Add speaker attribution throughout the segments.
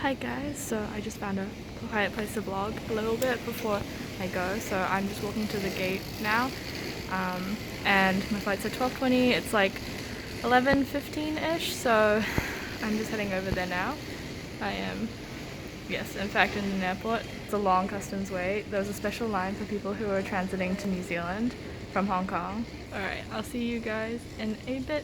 Speaker 1: Hi guys, so I just found a quiet place to vlog a little bit before I go, so I'm just walking to the gate now, and my flight's at 12:20. It's like 11:15-ish, so I'm just heading over there now. I am, yes, in fact in an airport. It's a long customs wait. There's a special line for people who are transiting to New Zealand from Hong Kong. Alright, I'll see you guys in a bit.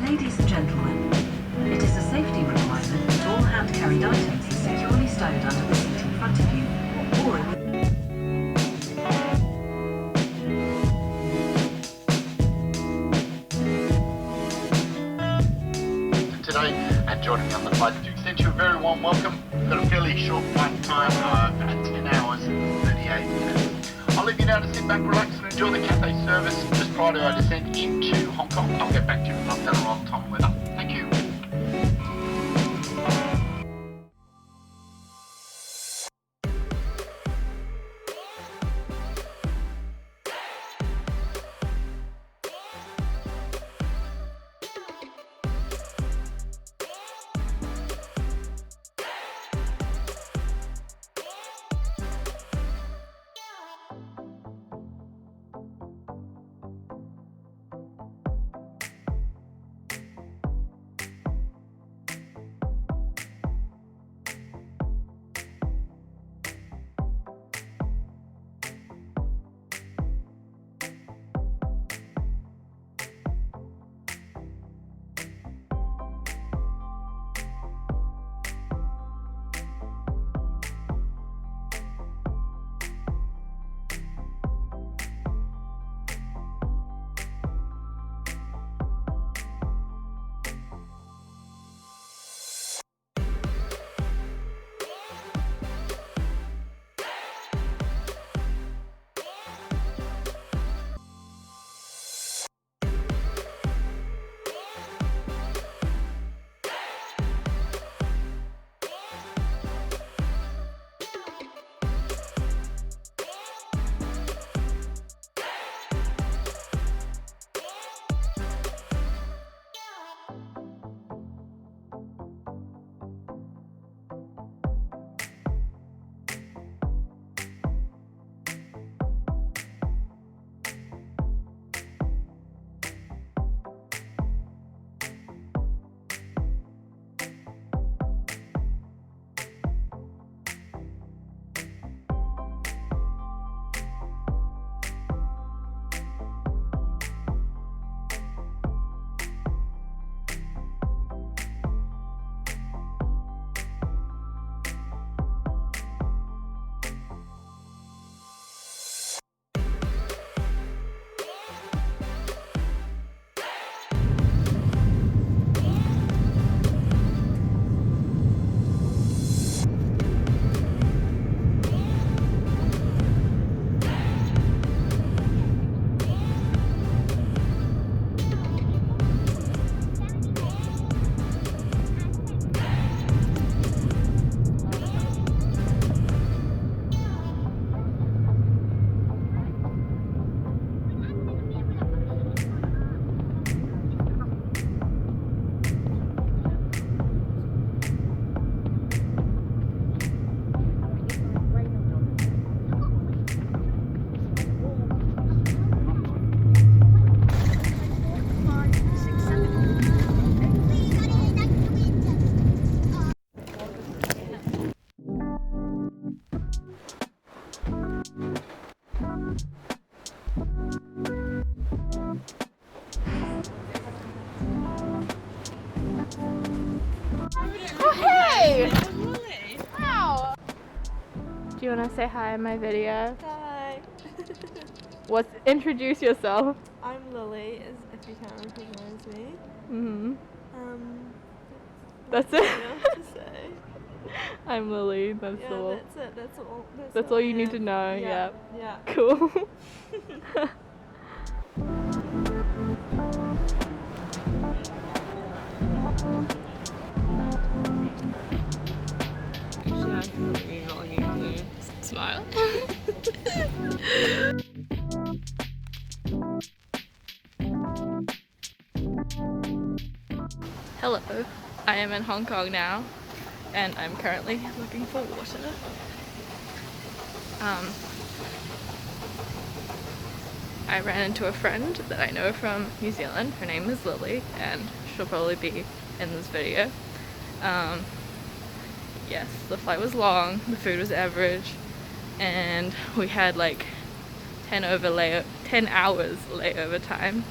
Speaker 2: Ladies and gentlemen, it is a safety requirement that all hand-carried items are securely stowed under the seat in front of you, or it will...
Speaker 3: Today, and joining me on the flight to extend you a very warm welcome. We've got a fairly short flight time, at 10 hours and 38 minutes. I'll leave you now to sit back, relax and enjoy the cafe service just prior to our descent into Hong Kong. I'll get back to you with an update on time and weather. Thank you.
Speaker 1: Wow! Do you want to say hi in my video?
Speaker 4: Hi.
Speaker 1: Introduce yourself.
Speaker 4: I'm Lily, if you can't recognize me.
Speaker 1: Mm-hmm.
Speaker 4: Um,
Speaker 1: That's
Speaker 4: That's
Speaker 1: it.
Speaker 4: enough to say.
Speaker 1: I'm Lily. That's
Speaker 4: Yeah,
Speaker 1: all.
Speaker 4: that's it.
Speaker 1: That's all you need to know.
Speaker 4: Yeah.
Speaker 1: Yep.
Speaker 4: Yeah.
Speaker 1: Cool. Smile. Hello, I am in Hong Kong now, and I'm currently looking for water. I ran into a friend that I know from New Zealand. Her name is Lily, and she'll probably be in this video. Yes, the flight was long, the food was average, and we had like 10 hours layover time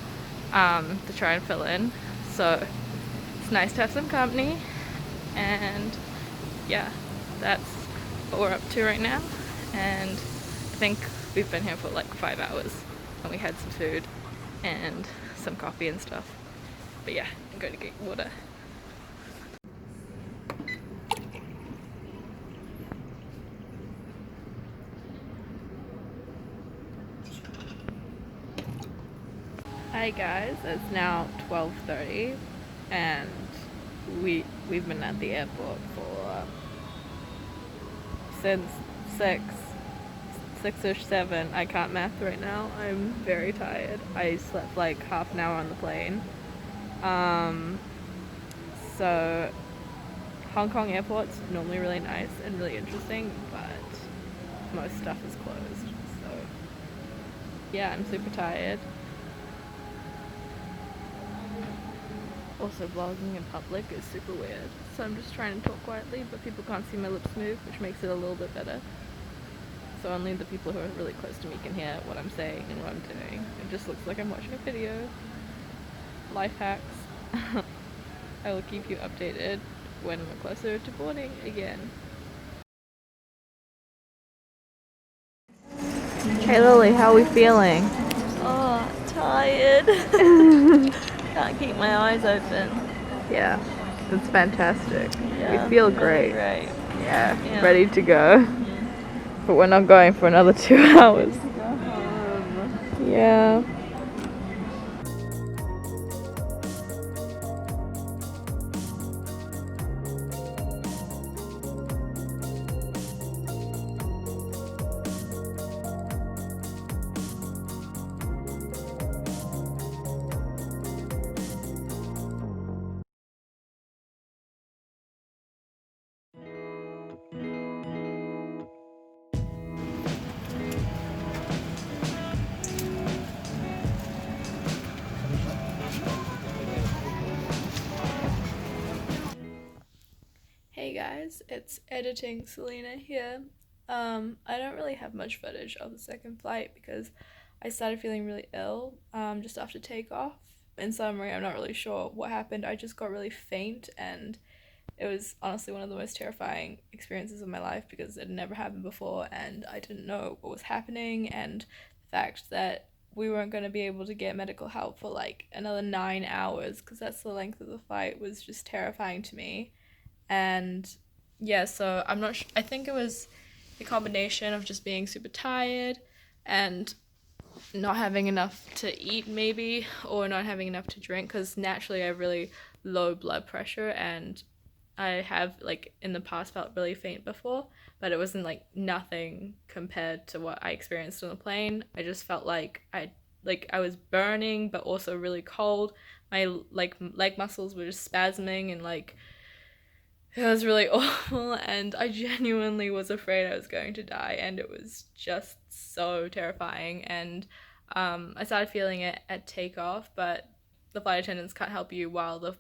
Speaker 1: to try and fill in. So it's nice to have some company, and yeah, that's what we're up to right now. And I think we've been here for like 5 hours, and we had some food and some coffee and stuff. But yeah, I'm going to get water. Hi guys, it's now 12:30 and we've been at the airport for since 6ish 7. I can't math right now. I'm very tired. I slept like half an hour on the plane. So Hong Kong airport's normally really nice and really interesting, but most stuff is closed. So yeah, I'm super tired. Also, vlogging in public is super weird, so I'm just trying to talk quietly, but people can't see my lips move, which makes it a little bit better. So only the people who are really close to me can hear what I'm saying and what I'm doing. It just looks like I'm watching a video. Life hacks. I will keep you updated when we're closer to boarding again. Hey Lily, how are we feeling?
Speaker 4: Oh, tired. Can't keep my eyes open.
Speaker 1: Yeah, it's fantastic.
Speaker 4: Yeah,
Speaker 1: we feel
Speaker 4: really
Speaker 1: great.
Speaker 4: great.
Speaker 1: Yeah, ready to go. But we're not going for another 2 hours.
Speaker 4: Go home.
Speaker 1: Yeah. Hey guys, it's editing Selena here. I don't really have much footage of the second flight because I started feeling really ill just after takeoff. In summary, I'm not really sure what happened. I just got really faint, and it was honestly one of the most terrifying experiences of my life because it had never happened before, and I didn't know what was happening, and the fact that we weren't going to be able to get medical help for like another 9 hours because that's the length of the flight was just terrifying to me. And yeah, so I'm not I think it was the combination of just being super tired and not having enough to eat maybe, or not having enough to drink, because naturally I have really low blood pressure, and I have like in the past felt really faint before, but it wasn't like nothing compared to what I experienced on the plane. I just felt like I was burning but also really cold. My like leg muscles were just spasming, and like it was really awful, and I genuinely was afraid I was going to die, and it was just so terrifying. And I started feeling it at takeoff, but the flight attendants can't help you while the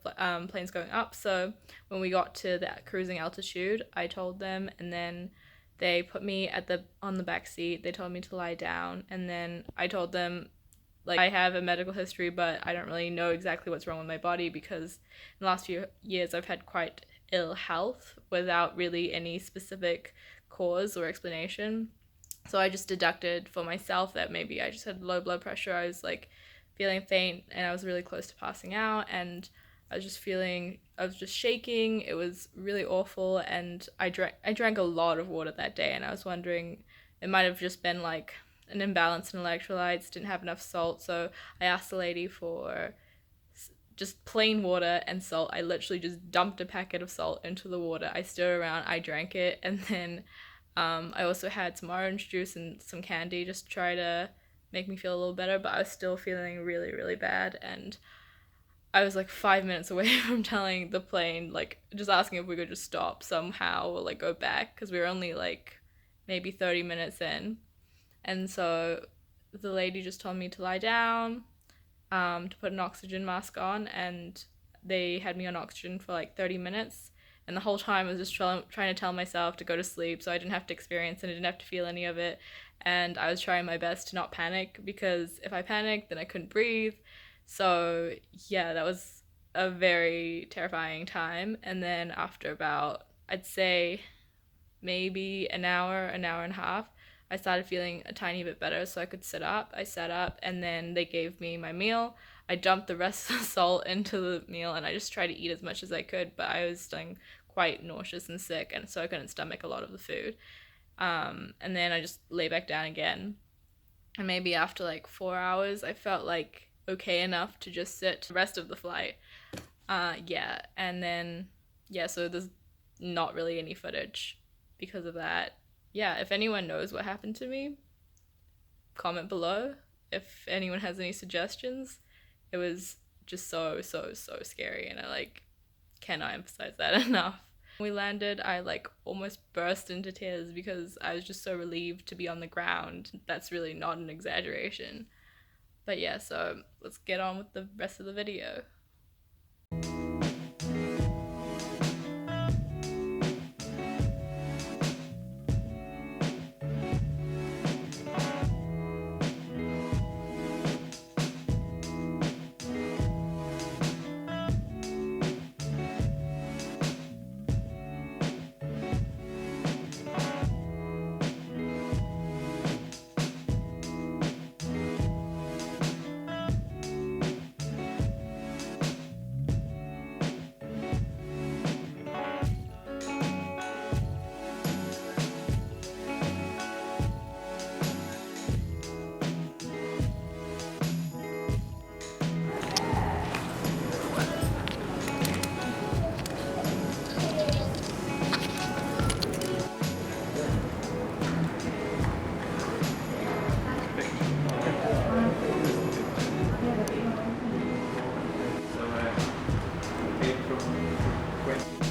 Speaker 1: plane's going up. So when we got to that cruising altitude, I told them, and then they put me on the back seat. They told me to lie down, and then I told them, like, I have a medical history, but I don't really know exactly what's wrong with my body because in the last few years I've had quite ill health without really any specific cause or explanation. So I just deducted for myself that maybe I just had low blood pressure. I was like feeling faint and I was really close to passing out, and I was just shaking. It was really awful, and I drank a lot of water that day, and I was wondering, it might have just been like an imbalance in electrolytes, didn't have enough salt. So I asked the lady for just plain water and salt. I literally just dumped a packet of salt into the water. I stirred around, I drank it, and then I also had some orange juice and some candy just to try to make me feel a little better, but I was still feeling really, really bad. And I was like 5 minutes away from telling the plane, like just asking if we could just stop somehow or like go back, because we were only like maybe 30 minutes in. And so the lady just told me to lie down, to put an oxygen mask on, and they had me on oxygen for like 30 minutes. And the whole time I was just trying to tell myself to go to sleep so I didn't have to experience it, I didn't have to feel any of it. And I was trying my best to not panic, because if I panicked, then I couldn't breathe. So yeah, that was a very terrifying time. And then after about, I'd say maybe an hour and a half, I started feeling a tiny bit better, so I could sit up. I sat up, and then they gave me my meal. I dumped the rest of the salt into the meal, and I just tried to eat as much as I could, but I was feeling quite nauseous and sick, and so I couldn't stomach a lot of the food. And then I just lay back down again. And maybe after like 4 hours, I felt like okay enough to just sit the rest of the flight. Yeah, and then, yeah, so there's not really any footage because of that. Yeah, if anyone knows what happened to me, comment below. If anyone has any suggestions, it was just so scary, and I like cannot emphasize that enough. When we landed, I like almost burst into tears because I was just so relieved to be on the ground. That's really not an exaggeration. But yeah, so let's get on with the rest of the video.
Speaker 5: So, came from